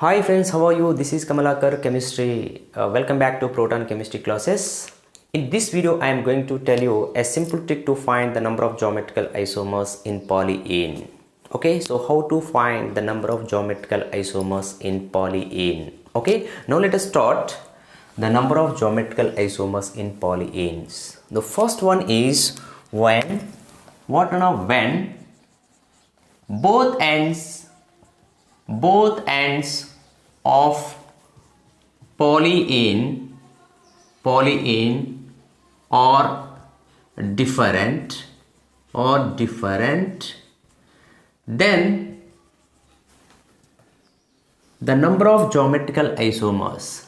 Hi friends, how are you? This is Kamalakar Chemistry. Welcome back to Proton Chemistry classes. In this video, I am going to tell you a simple trick to find the number of geometrical isomers in polyene. Okay, so how to find the number of geometrical isomers in polyene. Okay, now let us start the number of geometrical isomers in polyenes. The first one is when both ends of polyene are different, then the number of geometrical isomers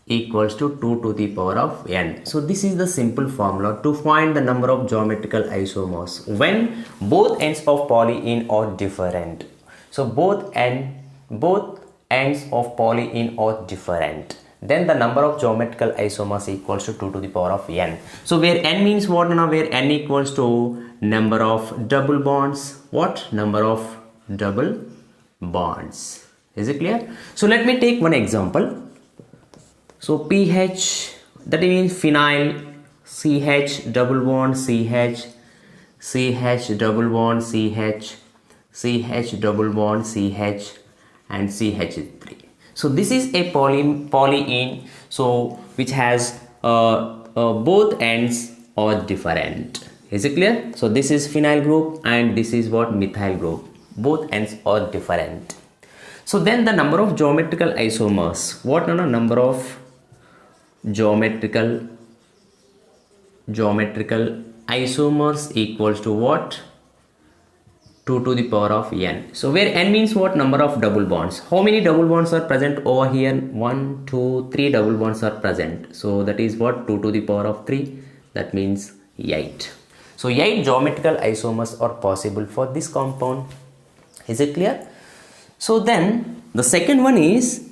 equals to 2 to the power of n. So this is the simple formula to find the number of geometrical isomers when both ends of polyene are different. So both ends of polyene are different. Then the number of geometrical isomers equals to 2 to the power of n. So where n means what now? Where n equals to number of double bonds. What? Number of double bonds. Is it clear? So let me take one example. So pH, that means phenyl, CH double bond CH, CH double bond CH, CH double bond CH, and CH3. So this is a polyene, so which has both ends are different. Is it clear? So this is phenyl group and this is what methyl group. Both ends are different. So then the number of geometrical isomers. What are the number of geometrical isomers equals to what? 2 to the power of n. So where n means what? Number of double bonds. How many double bonds are present over here? 1 2 3 double bonds are present. So that is what? 2 to the power of 3. That means 8. So 8 geometrical isomers are possible for this compound. Is it clear? So then the second one is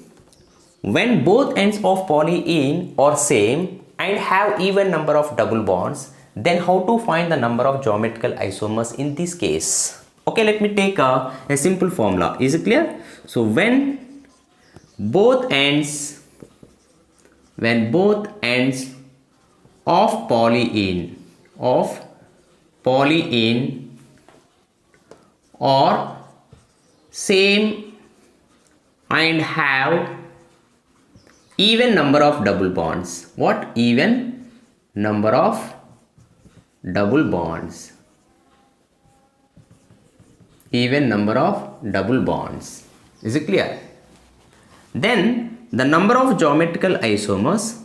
when both ends of polyene are same and have even number of double bonds, then how to find the number of geometrical isomers in this case? Okay, let me take a simple formula. Is it clear? So when both ends of polyene are same and have even number of double bonds. What? Even number of double bonds. Even number of double bonds. Is it clear? Then the number of geometrical isomers,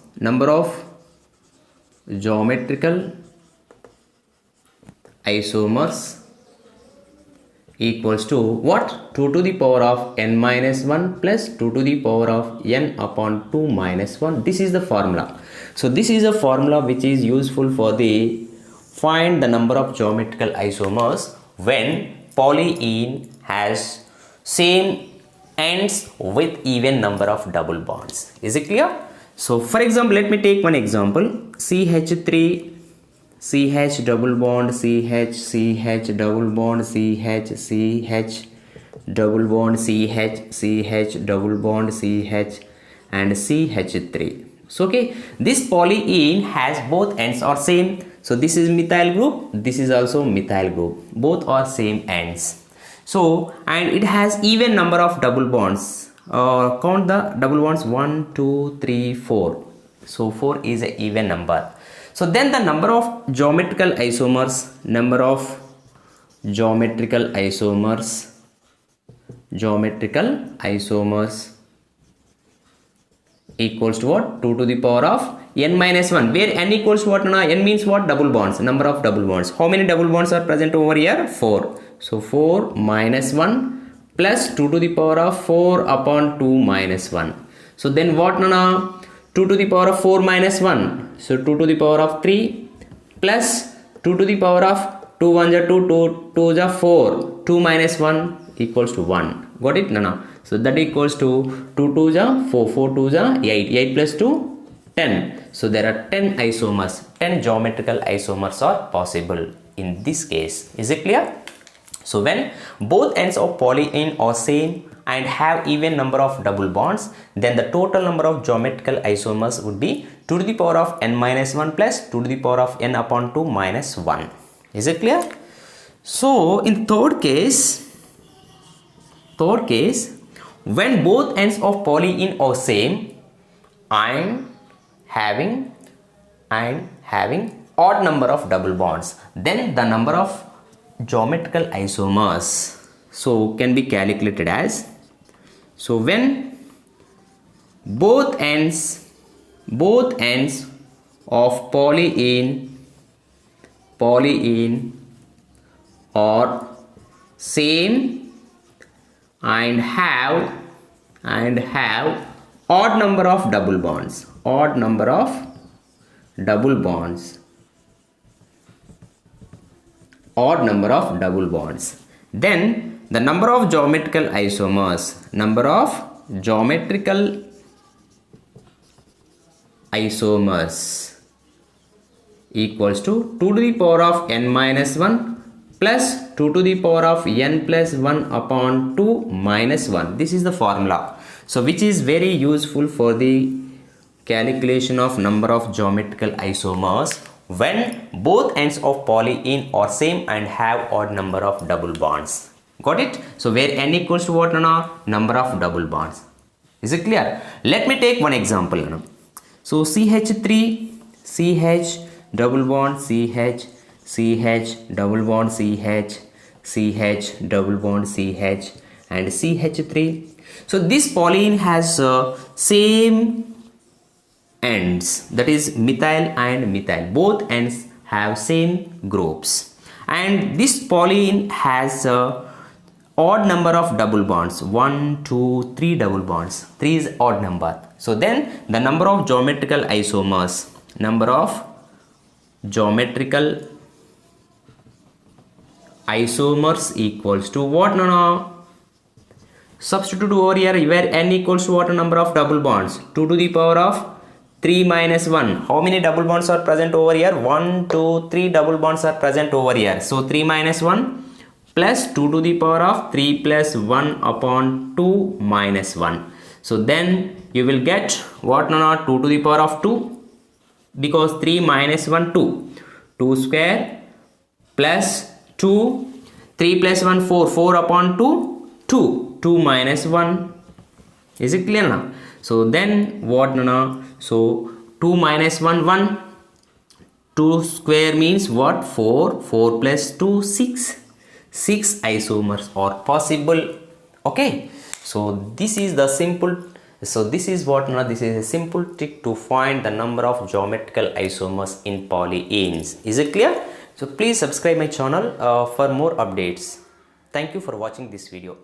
equals to what? 2 to the power of n minus 1 plus 2 to the power of n upon 2 minus 1. This is the formula. So this is a formula which is useful for the find the number of geometrical isomers when polyene has same ends with even number of double bonds. Is it clear? So for example, let me take one example. CH3 CH double bond CH, CH double bond CH, CH double bond CH, CH double bond CH, and CH3. So okay, this polyene has both ends are same. So this is methyl group, this is also methyl group. Both are same ends. So and it has even number of double bonds. Count the double bonds 1, 2, 3, 4. So 4 is an even number. So then the number of geometrical isomers equals to what? 2 to the power of n minus 1. Where n equals to what? N means what? Double bonds. Number of double bonds. How many double bonds are present over here? 4. So 4 minus 1 plus 2 to the power of 4 upon 2 minus 1. So then what? 2 to the power of 4 minus 1. So 2 to the power of 3 plus 2 to the power of 2 1 are 2, 2 is 4. 2 minus 1 equals to 1. Got it? No. So that equals to 2 2 is 4, 4 2 is 8. 8 plus 2, 10. So there are 10 isomers, 10 geometrical isomers are possible in this case. Is it clear? So when both ends of polyene are same and have even number of double bonds, then the total number of geometrical isomers would be 2 to the power of n minus 1 plus 2 to the power of n upon 2 minus 1. Is it clear? So in third case, when both ends of polyene are same and having odd number of double bonds, then the number of geometrical isomers can be calculated as, so when both ends of polyene are same and have odd number of double bonds, then the number of geometrical isomers equals to 2 to the power of n minus 1 plus 2 to the power of n plus 1 upon 2 minus 1. This is the formula, so which is very useful for the calculation of number of geometrical isomers when both ends of polyene are same and have odd number of double bonds. Got it? So where n equals to what, number of double bonds. Is it clear? Let me take one example. So CH3, CH, double bond CH, CH, double bond CH, CH, double bond CH, and CH3. So this polyene has same ends, that is methyl and methyl. Both ends have same groups, and this polyene has odd number of double bonds, 1, 2, 3 double bonds. 3 is odd number. So then the number of geometrical isomers equals to what? Substitute over here where n equals to what, number of double bonds, 2 to the power of 3 minus 1. How many double bonds are present over here? 1, 2, 3 double bonds are present over here. So 3 minus 1 plus 2 to the power of 3 plus 1 upon 2 minus 1. So then you will get what, 2 to the power of 2, because 3 minus 1, 2. 2 square plus 2, 3 plus 1, 4. 4 upon 2, 2. 2 minus 1. Is it clear now? So then what, so 2 minus 1, 1. 2 square means what? 4. 4 plus 2, 6. 6 isomers are possible. Okay. So this is the simple. So this is what, this is a simple trick to find the number of geometrical isomers in polyenes. Is it clear? So please subscribe my channel for more updates. Thank you for watching this video.